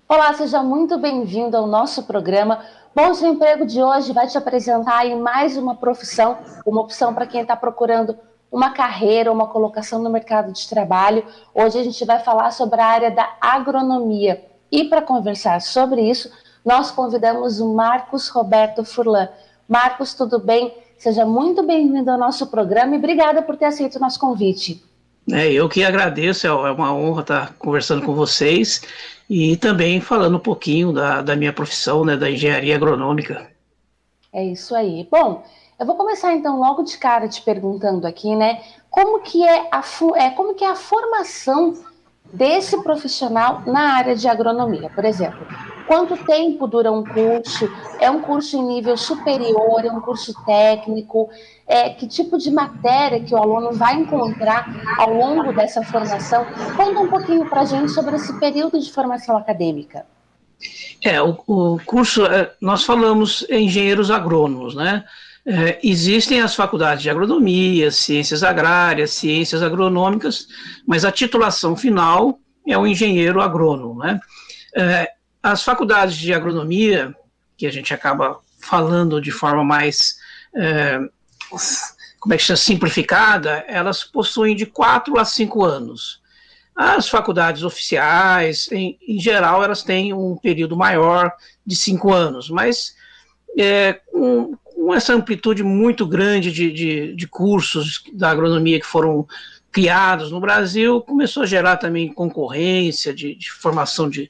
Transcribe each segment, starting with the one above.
Olá, seja muito bem-vindo ao nosso programa. Bom Seu Emprego de hoje vai te apresentar aí mais uma profissão, uma opção para quem está procurando uma carreira, uma colocação no mercado de trabalho. Hoje a gente vai falar sobre a área da agronomia. E para conversar sobre isso, nós convidamos o Marcos Roberto Furlan. Marcos, tudo bem? Seja muito bem-vindo ao nosso programa e obrigada por ter aceito o nosso convite. Eu que agradeço, é uma honra estar conversando com vocês e também falando um pouquinho da minha profissão, né, da engenharia agronômica. É isso aí. Bom, eu vou começar então logo de cara te perguntando aqui, né, como que é a formação desse profissional na área de agronomia, por exemplo. Quanto tempo dura um curso? É um curso em nível superior? É um curso técnico? Que tipo de matéria que o aluno vai encontrar ao longo dessa formação? Conta um pouquinho para a gente sobre esse período de formação acadêmica. O curso, nós falamos engenheiros agrônomos, né? Existem as faculdades de agronomia, ciências agrárias, ciências agronômicas, mas a titulação final é o engenheiro agrônomo, né? As faculdades de agronomia, que a gente acaba falando de forma mais, como é que chama, simplificada, elas possuem de 4 a 5 anos. As faculdades oficiais, em geral, elas têm um período maior de 5 anos, mas com essa amplitude muito grande de cursos da agronomia que foram criados no Brasil, começou a gerar também concorrência de formação de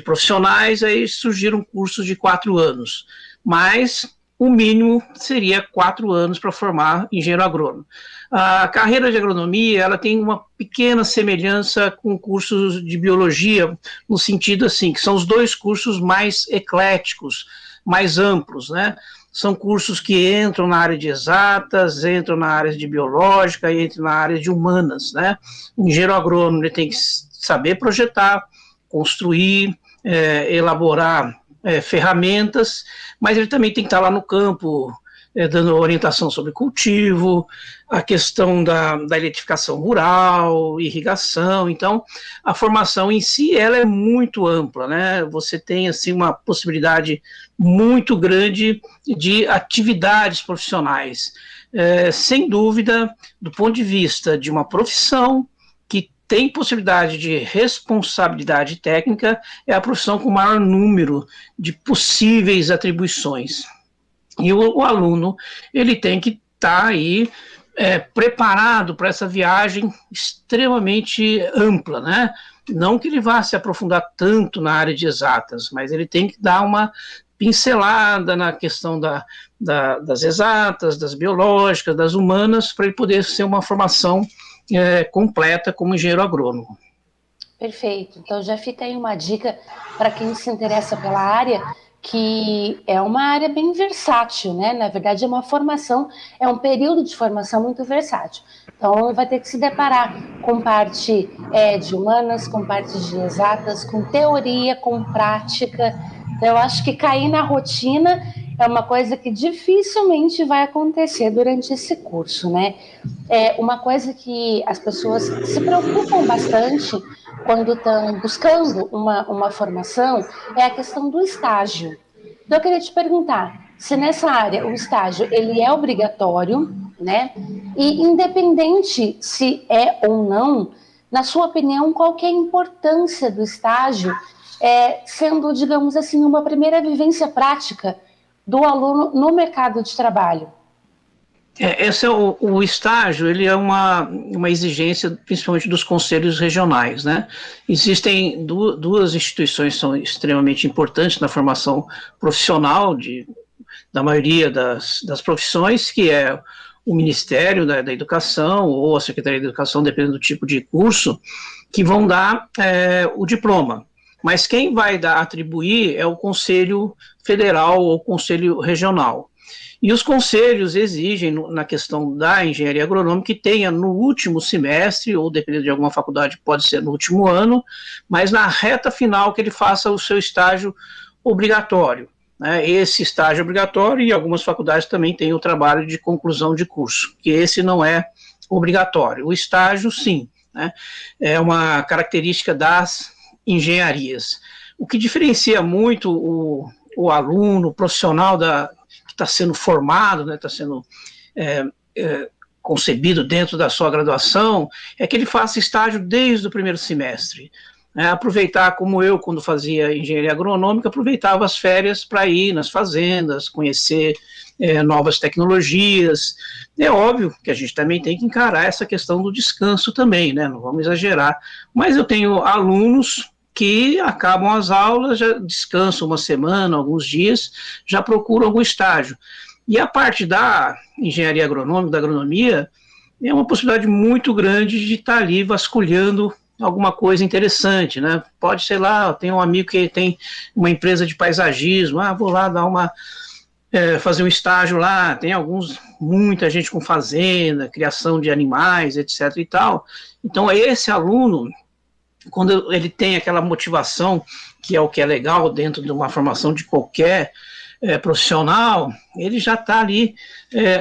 profissionais, aí surgiram cursos de 4 anos, mas o mínimo seria 4 anos para formar engenheiro agrônomo. A carreira de agronomia, ela tem uma pequena semelhança com cursos de biologia, no sentido assim, que são os dois cursos mais ecléticos, mais amplos, né? São cursos que entram na área de exatas, entram na área de biológica e entram na área de humanas, né? O engenheiro agrônomo ele tem que saber projetar, construir, elaborar ferramentas, mas ele também tem que estar lá no campo, dando orientação sobre cultivo, a questão da eletrificação rural, irrigação. Então, a formação em si ela é muito ampla, né? Você tem assim uma possibilidade muito grande de atividades profissionais. Sem dúvida, do ponto de vista de uma profissão que tem possibilidade de responsabilidade técnica, é a profissão com maior número de possíveis atribuições. E o aluno ele tem que estar aí preparado para essa viagem extremamente ampla, né? Não que ele vá se aprofundar tanto na área de exatas, mas ele tem que dar uma pincelada na questão das exatas, das biológicas, das humanas, para ele poder ser uma formação completa como engenheiro agrônomo. Perfeito. Então já fica aí uma dica para quem se interessa pela área, que é uma área bem versátil, né? Na verdade, é uma formação, é um período de formação muito versátil. Então, vai ter que se deparar com parte de humanas, com parte de exatas, com teoria, com prática. Então, eu acho que cair na rotina é uma coisa que dificilmente vai acontecer durante esse curso, né? É uma coisa que as pessoas se preocupam bastante quando estão buscando uma formação é a questão do estágio. Então, eu queria te perguntar se nessa área o estágio ele é obrigatório, né? E independente se é ou não, na sua opinião, qual que é a importância do estágio, sendo, digamos assim, uma primeira vivência prática do aluno no mercado de trabalho? Esse é o estágio, ele é uma exigência principalmente dos conselhos regionais, né? Existem duas instituições que são extremamente importantes na formação profissional da maioria das profissões, que é o Ministério da Educação ou a Secretaria de Educação, dependendo do tipo de curso, que vão dar o diploma. Mas quem vai atribuir é o Conselho Federal ou Conselho Regional. E os conselhos exigem, na questão da engenharia agronômica, que tenha no último semestre, ou dependendo de alguma faculdade, pode ser no último ano, mas na reta final que ele faça o seu estágio obrigatório. Né? Esse estágio obrigatório, e algumas faculdades também têm o trabalho de conclusão de curso, que esse não é obrigatório. O estágio, sim, né? É uma característica das engenharias. o que diferencia muito o aluno, o profissional que está sendo formado, né, está sendo concebido dentro da sua graduação, é que ele faça estágio desde o primeiro semestre. Aproveitar, como eu, quando fazia engenharia agronômica, aproveitava as férias para ir nas fazendas, conhecer novas tecnologias. É óbvio que a gente também tem que encarar essa questão do descanso também, né? Não vamos exagerar. Mas eu tenho alunos que acabam as aulas, já descansam uma semana, alguns dias, já procuram algum estágio. E a parte da engenharia agronômica, da agronomia, é uma possibilidade muito grande de estar ali vasculhando alguma coisa interessante, né? Pode, sei lá, eu tenho um amigo que tem uma empresa de paisagismo, vou lá dar fazer um estágio lá, tem muita gente com fazenda, criação de animais, etc. e tal. Então, esse aluno, quando ele tem aquela motivação, que é o que é legal dentro de uma formação de qualquer profissional, ele já está ali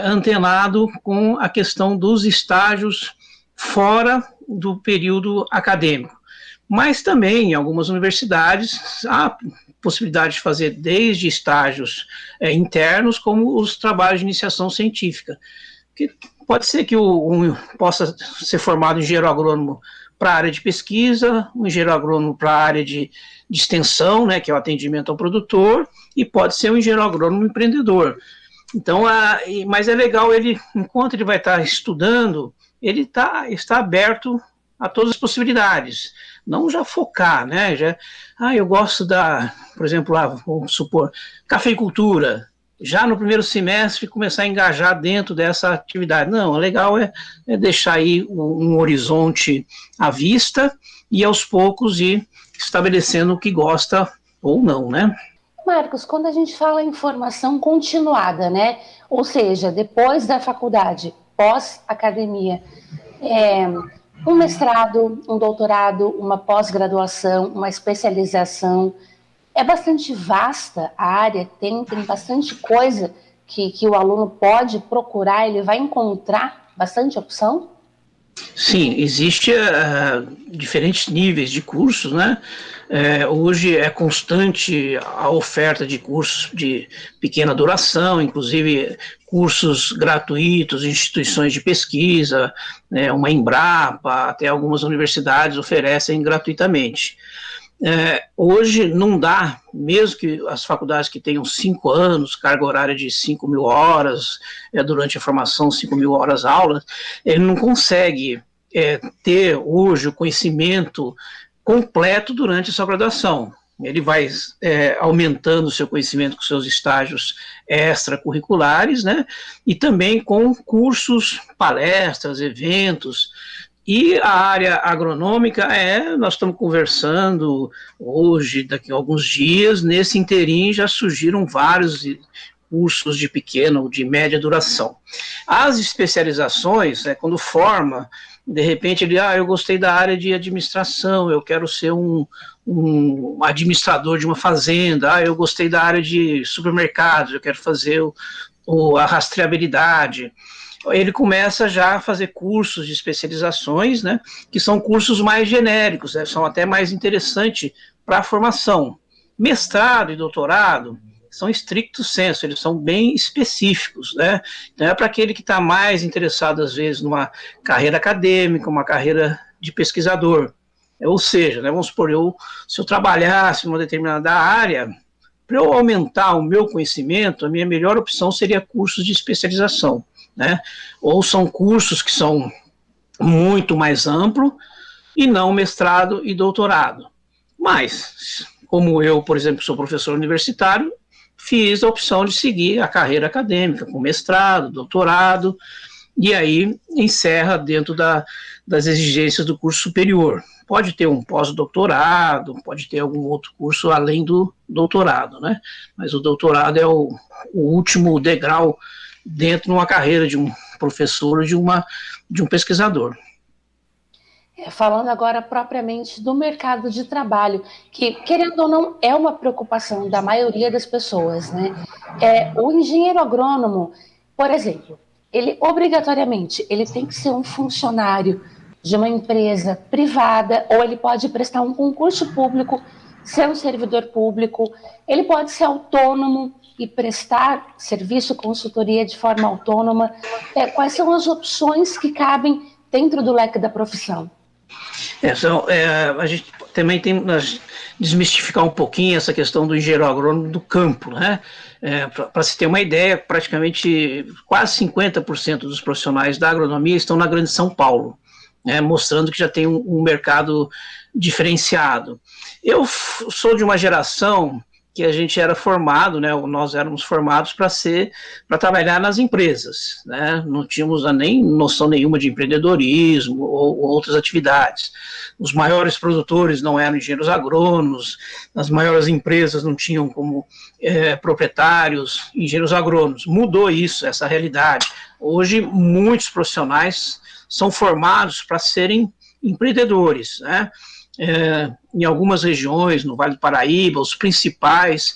antenado com a questão dos estágios fora do período acadêmico. Mas também, em algumas universidades, há possibilidade de fazer desde estágios internos, como os trabalhos de iniciação científica. Que pode ser que possa ser formado engenheiro agrônomo para a área de pesquisa, um engenheiro agrônomo para a área de extensão, né, que é o atendimento ao produtor, e pode ser um engenheiro agrônomo empreendedor. Então, mas é legal ele, enquanto ele vai estar estudando, ele está aberto a todas as possibilidades, não já focar, né, eu gosto por exemplo, vamos supor, cafeicultura, já no primeiro semestre começar a engajar dentro dessa atividade. Não, o legal é deixar aí um horizonte à vista e aos poucos ir estabelecendo o que gosta ou não, né? Marcos, quando a gente fala em formação continuada, né, ou seja, depois da faculdade, pós-academia, um mestrado, um doutorado, uma pós-graduação, uma especialização, é bastante vasta a área, tem bastante coisa que o aluno pode procurar, ele vai encontrar bastante opção? Sim, existe diferentes níveis de cursos, né? Hoje é constante a oferta de cursos de pequena duração, inclusive cursos gratuitos, instituições de pesquisa, né, uma Embrapa, até algumas universidades oferecem gratuitamente. Hoje não dá, mesmo que as faculdades que tenham 5 anos, carga horária de 5.000 horas, durante a formação 5.000 horas aula, ele não consegue ter hoje o conhecimento completo durante a sua graduação. Ele vai aumentando o seu conhecimento com seus estágios extracurriculares, né, e também com cursos, palestras, eventos. E a área agronômica nós estamos conversando hoje, daqui a alguns dias, nesse interim já surgiram vários cursos de pequena ou de média duração. As especializações, quando forma, de repente eu gostei da área de administração, eu quero ser um administrador de uma fazenda, eu gostei da área de supermercados, eu quero fazer a rastreabilidade. Ele começa já a fazer cursos de especializações, né, que são cursos mais genéricos, são até mais interessantes para a formação. Mestrado e doutorado são stricto sensu, eles são bem específicos, né, então é para aquele que está mais interessado, às vezes, numa carreira acadêmica, uma carreira de pesquisador. Ou seja, né, vamos supor, se eu trabalhasse numa determinada área, para eu aumentar o meu conhecimento, a minha melhor opção seria cursos de especialização, né? Ou são cursos que são muito mais amplos e não mestrado e doutorado. Mas, como eu, por exemplo, sou professor universitário, fiz a opção de seguir a carreira acadêmica, com mestrado, doutorado, e aí encerra dentro das exigências do curso superior. Pode ter um pós-doutorado, pode ter algum outro curso além do doutorado, né? Mas o doutorado é o último degrau dentro de uma carreira de um professor ou de um pesquisador. Falando agora propriamente do mercado de trabalho, que, querendo ou não, é uma preocupação da maioria das pessoas, né? O engenheiro agrônomo, por exemplo, ele obrigatoriamente ele tem que ser um funcionário de uma empresa privada, ou ele pode prestar um concurso público ser um servidor público, ele pode ser autônomo e prestar serviço, consultoria de forma autônoma. Quais são as opções que cabem dentro do leque da profissão? A gente também tem que desmistificar um pouquinho essa questão do engenheiro agrônomo do campo, né? Para se ter uma ideia, praticamente quase 50% dos profissionais da agronomia estão na Grande São Paulo, né? Mostrando que já tem um mercado diferenciado. Eu sou de uma geração que a gente era formado, né, nós éramos formados para trabalhar nas empresas, né, não tínhamos nem noção nenhuma de empreendedorismo ou outras atividades. Os maiores produtores não eram engenheiros agrônomos, as maiores empresas não tinham como proprietários engenheiros agrônomos. Mudou isso, essa realidade. Hoje, muitos profissionais são formados para serem empreendedores, né? Em algumas regiões, no Vale do Paraíba, os principais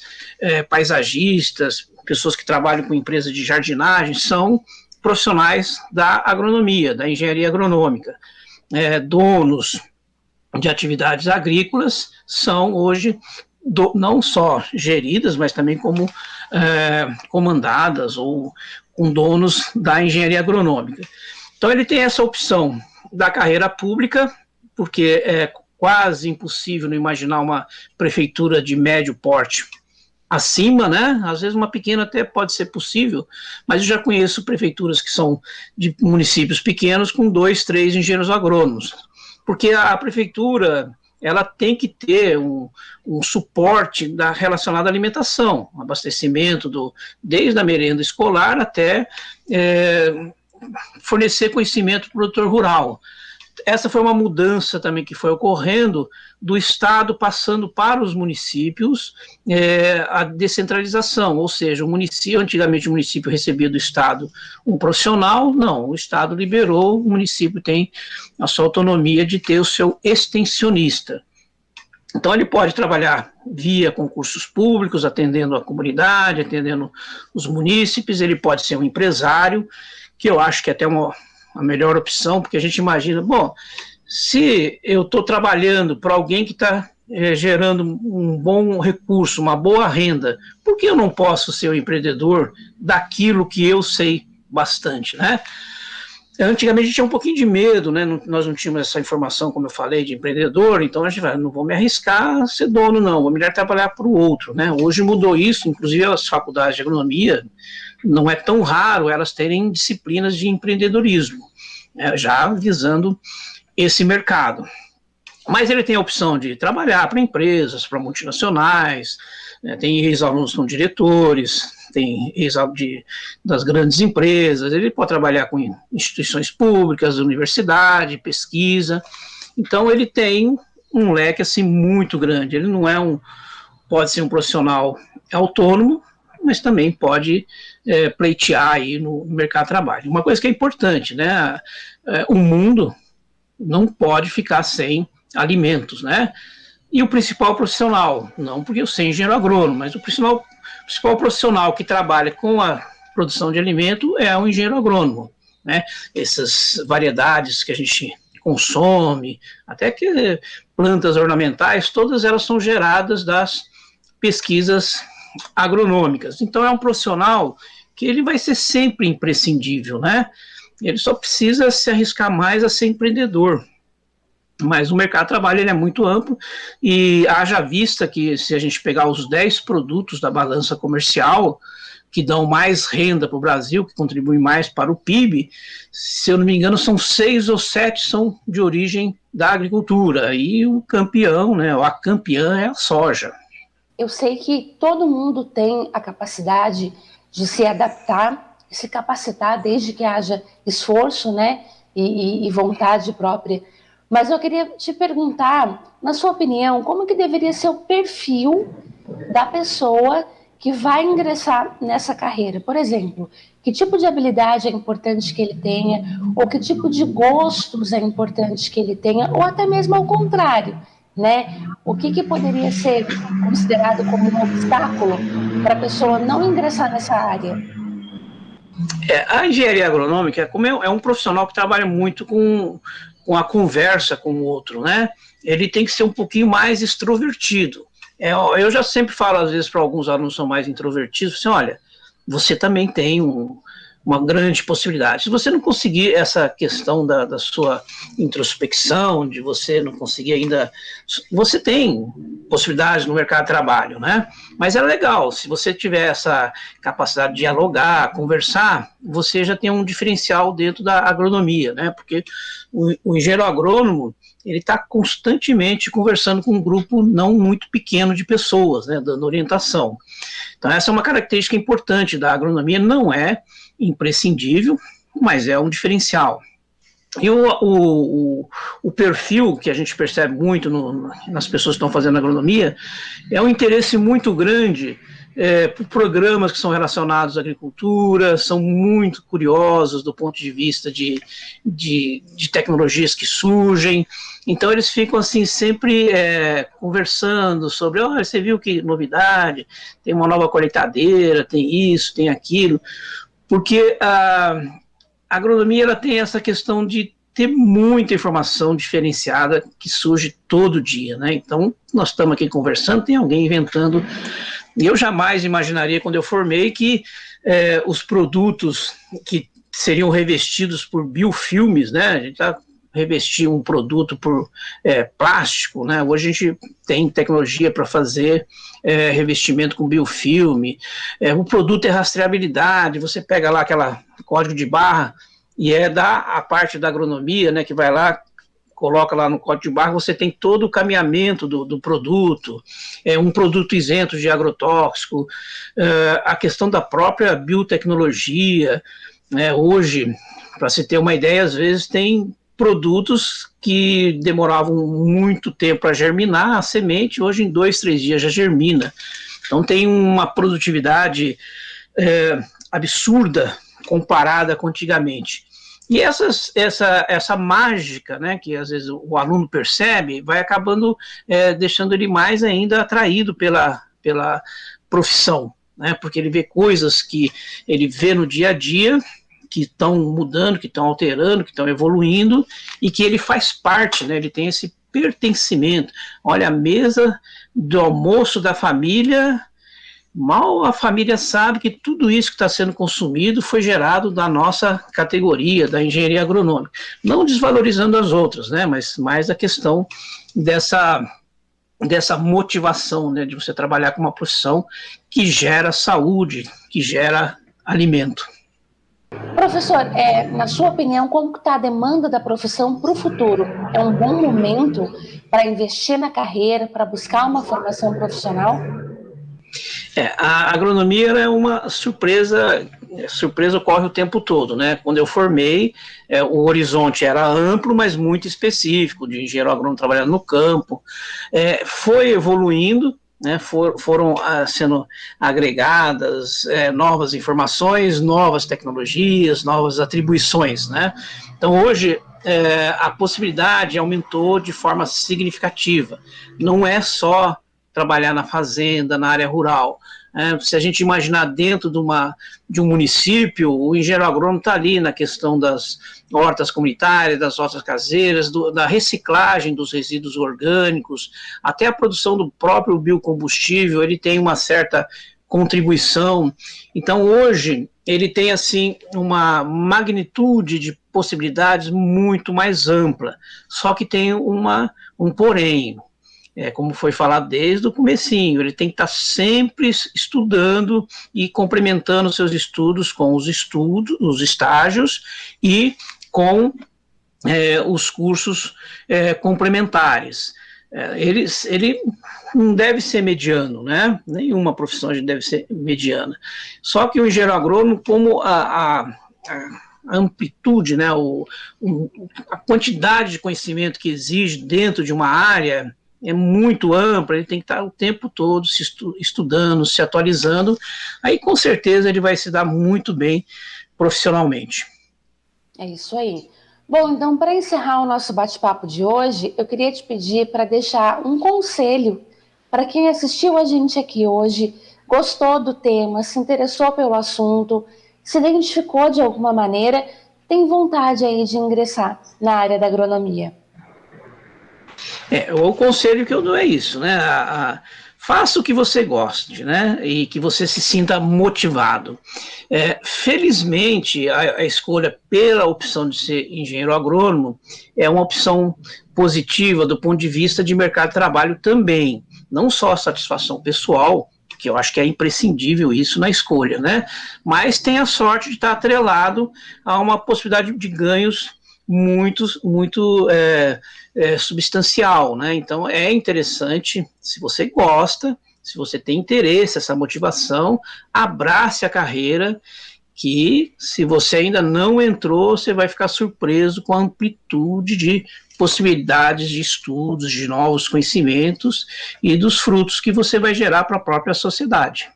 paisagistas, pessoas que trabalham com empresas de jardinagem, são profissionais da agronomia, da engenharia agronômica. Donos de atividades agrícolas são hoje não só geridas, mas também como comandadas ou com donos da engenharia agronômica. Então ele tem essa opção da carreira pública, porque é quase impossível não imaginar uma prefeitura de médio porte acima, né? Às vezes uma pequena até pode ser possível, mas eu já conheço prefeituras que são de municípios pequenos com 2, 3 engenheiros agrônomos, porque a prefeitura ela tem que ter um suporte relacionado à alimentação, abastecimento desde a merenda escolar até fornecer conhecimento para o produtor rural. Essa foi uma mudança também que foi ocorrendo do Estado passando para os municípios a descentralização, ou seja, antigamente o município recebia do Estado um profissional, não, o Estado liberou, o município tem a sua autonomia de ter o seu extensionista. Então ele pode trabalhar via concursos públicos, atendendo a comunidade, atendendo os munícipes, ele pode ser um empresário, que eu acho que é até a melhor opção, porque a gente imagina, bom, se eu estou trabalhando para alguém que está gerando um bom recurso, uma boa renda, por que eu não posso ser um empreendedor daquilo que eu sei bastante, né? Antigamente a gente tinha um pouquinho de medo, né? Nós não tínhamos essa informação, como eu falei, de empreendedor, então a gente vai, não vou me arriscar a ser dono, não, vou melhor trabalhar para o outro, né? Hoje mudou isso, inclusive as faculdades de agronomia, não é tão raro elas terem disciplinas de empreendedorismo, já visando esse mercado. Mas ele tem a opção de trabalhar para empresas, para multinacionais, tem ex-alunos que são diretores, tem ex-alunos das grandes empresas, ele pode trabalhar com instituições públicas, universidade, pesquisa, então ele tem um leque assim muito grande, ele não pode ser um profissional autônomo, mas também pode pleitear aí no mercado de trabalho. Uma coisa que é importante, né, o mundo não pode ficar sem alimentos, né, e o principal profissional, não porque eu sou engenheiro agrônomo, mas o principal profissional que trabalha com a produção de alimento é o engenheiro agrônomo, né, essas variedades que a gente consome, até que plantas ornamentais, todas elas são geradas das pesquisas agronômicas. Então é um profissional que ele vai ser sempre imprescindível, né? Ele só precisa se arriscar mais a ser empreendedor. Mas o mercado de trabalho ele é muito amplo e haja vista que se a gente pegar os 10 produtos da balança comercial que dão mais renda para o Brasil, que contribuem mais para o PIB, se eu não me engano são 6 ou 7 são de origem da agricultura e o campeão, né, a campeã é a soja. Eu sei que todo mundo tem a capacidade de se adaptar, se capacitar, desde que haja esforço, né, e vontade própria. Mas eu queria te perguntar, na sua opinião, como que deveria ser o perfil da pessoa que vai ingressar nessa carreira? Por exemplo, que tipo de habilidade é importante que ele tenha, ou que tipo de gostos é importante que ele tenha, ou até mesmo ao contrário, né? O que poderia ser considerado como um obstáculo para a pessoa não ingressar nessa área? A engenharia agronômica é um profissional que trabalha muito com a conversa com o outro, né? Ele tem que ser um pouquinho mais extrovertido. Eu já sempre falo, às vezes, para alguns alunos que são mais introvertidos, assim, olha, você também tem uma grande possibilidade. Se você não conseguir essa questão da sua introspecção, de você não conseguir ainda... Você tem possibilidades no mercado de trabalho, né? Mas é legal, se você tiver essa capacidade de dialogar, conversar, você já tem um diferencial dentro da agronomia, né? Porque o engenheiro agrônomo, ele está constantemente conversando com um grupo não muito pequeno de pessoas, né, dando orientação. Então, essa é uma característica importante da agronomia, não é imprescindível, mas é um diferencial. E o perfil que a gente percebe muito nas pessoas que estão fazendo agronomia é um interesse muito grande por programas que são relacionados à agricultura, são muito curiosos do ponto de vista de tecnologias que surgem, então eles ficam assim sempre conversando sobre, olha, você viu que novidade, tem uma nova colheitadeira, tem isso, tem aquilo, porque a agronomia ela tem essa questão de ter muita informação diferenciada que surge todo dia, né? Então, nós estamos aqui conversando, tem alguém inventando. Eu jamais imaginaria, quando eu formei, que os produtos que seriam revestidos por biofilmes, né? A gente está revestir um produto por plástico, né? Hoje a gente tem tecnologia para fazer revestimento com biofilme. O produto é rastreabilidade, você pega lá aquela código de barra e a parte da agronomia, né, que vai lá, coloca lá no código de barra, você tem todo o caminhamento do produto, um produto isento de agrotóxico, a questão da própria biotecnologia, né? Hoje, para se ter uma ideia, às vezes tem produtos que demoravam muito tempo para germinar a semente, hoje em 2, 3 dias já germina. Então tem uma produtividade absurda comparada com antigamente. E essa mágica, né, que às vezes o aluno percebe, vai acabando deixando ele mais ainda atraído pela profissão, né, porque ele vê coisas que ele vê no dia a dia, que estão mudando, que estão alterando, que estão evoluindo, e que ele faz parte, né, ele tem esse pertencimento. Olha, a mesa do almoço da família, mal a família sabe que tudo isso que está sendo consumido foi gerado da nossa categoria, da engenharia agronômica. Não desvalorizando as outras, né, mas mais a questão dessa motivação, né, de você trabalhar com uma profissão que gera saúde, que gera alimento. Professor, na sua opinião, como está a demanda da profissão para o futuro? É um bom momento para investir na carreira, para buscar uma formação profissional? A agronomia é uma surpresa ocorre o tempo todo, né? Quando eu formei, o horizonte era amplo, mas muito específico, de engenheiro agrônomo trabalhando no campo. Foi evoluindo, né? Foram sendo agregadas novas informações, novas tecnologias, novas atribuições, né? Então, hoje, a possibilidade aumentou de forma significativa. Não é só trabalhar na fazenda, na área rural. Se a gente imaginar dentro de um município, o engenheiro agrônomo está ali na questão das hortas comunitárias, das hortas caseiras, da reciclagem dos resíduos orgânicos, até a produção do próprio biocombustível, ele tem uma certa contribuição. Então, hoje, ele tem, assim, uma magnitude de possibilidades muito mais ampla, só que tem um porém. Como foi falado desde o comecinho, ele tem que estar sempre estudando e complementando seus estudos com os estágios e com os cursos complementares. Ele não deve ser mediano, né? Nenhuma profissão deve ser mediana. Só que o engenheiro agrônomo, como a amplitude, né, a quantidade de conhecimento que exige dentro de uma área é muito ampla, ele tem que estar o tempo todo se estudando, se atualizando, aí com certeza ele vai se dar muito bem profissionalmente. É isso aí. Bom, então para encerrar o nosso bate-papo de hoje, eu queria te pedir para deixar um conselho para quem assistiu a gente aqui hoje, gostou do tema, se interessou pelo assunto, se identificou de alguma maneira, tem vontade aí de ingressar na área da agronomia. O conselho que eu dou é isso, né? faça o que você goste, né? E que você se sinta motivado. Felizmente, a escolha pela opção de ser engenheiro agrônomo é uma opção positiva do ponto de vista de mercado de trabalho também. Não só a satisfação pessoal, que eu acho que é imprescindível isso na escolha, né? Mas tem a sorte de estar atrelado a uma possibilidade de ganhos muito substancial, né? Então é interessante, se você gosta, se você tem interesse, essa motivação, abrace a carreira, que se você ainda não entrou, você vai ficar surpreso com a amplitude de possibilidades de estudos, de novos conhecimentos e dos frutos que você vai gerar para a própria sociedade.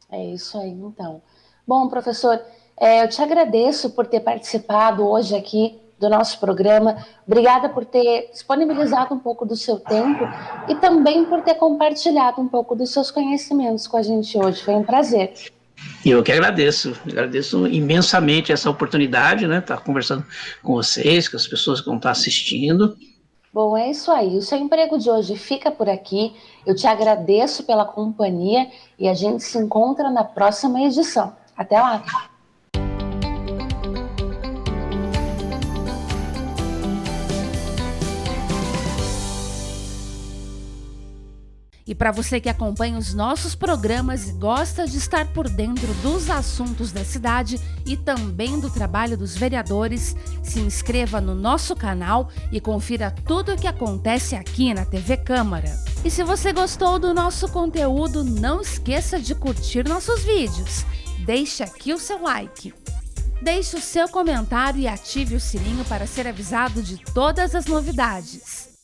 É isso aí, então. Bom, professor, eu te agradeço por ter participado hoje aqui do nosso programa. Obrigada por ter disponibilizado um pouco do seu tempo e também por ter compartilhado um pouco dos seus conhecimentos com a gente hoje. Foi um prazer. Eu que agradeço imensamente essa oportunidade, né, estar conversando com vocês, com as pessoas que vão estar assistindo. Bom, é isso aí. O Seu Emprego de hoje fica por aqui. Eu te agradeço pela companhia e a gente se encontra na próxima edição. Até lá! E para você que acompanha os nossos programas e gosta de estar por dentro dos assuntos da cidade e também do trabalho dos vereadores, se inscreva no nosso canal e confira tudo o que acontece aqui na TV Câmara. E se você gostou do nosso conteúdo, não esqueça de curtir nossos vídeos. Deixe aqui o seu like. Deixe o seu comentário e ative o sininho para ser avisado de todas as novidades.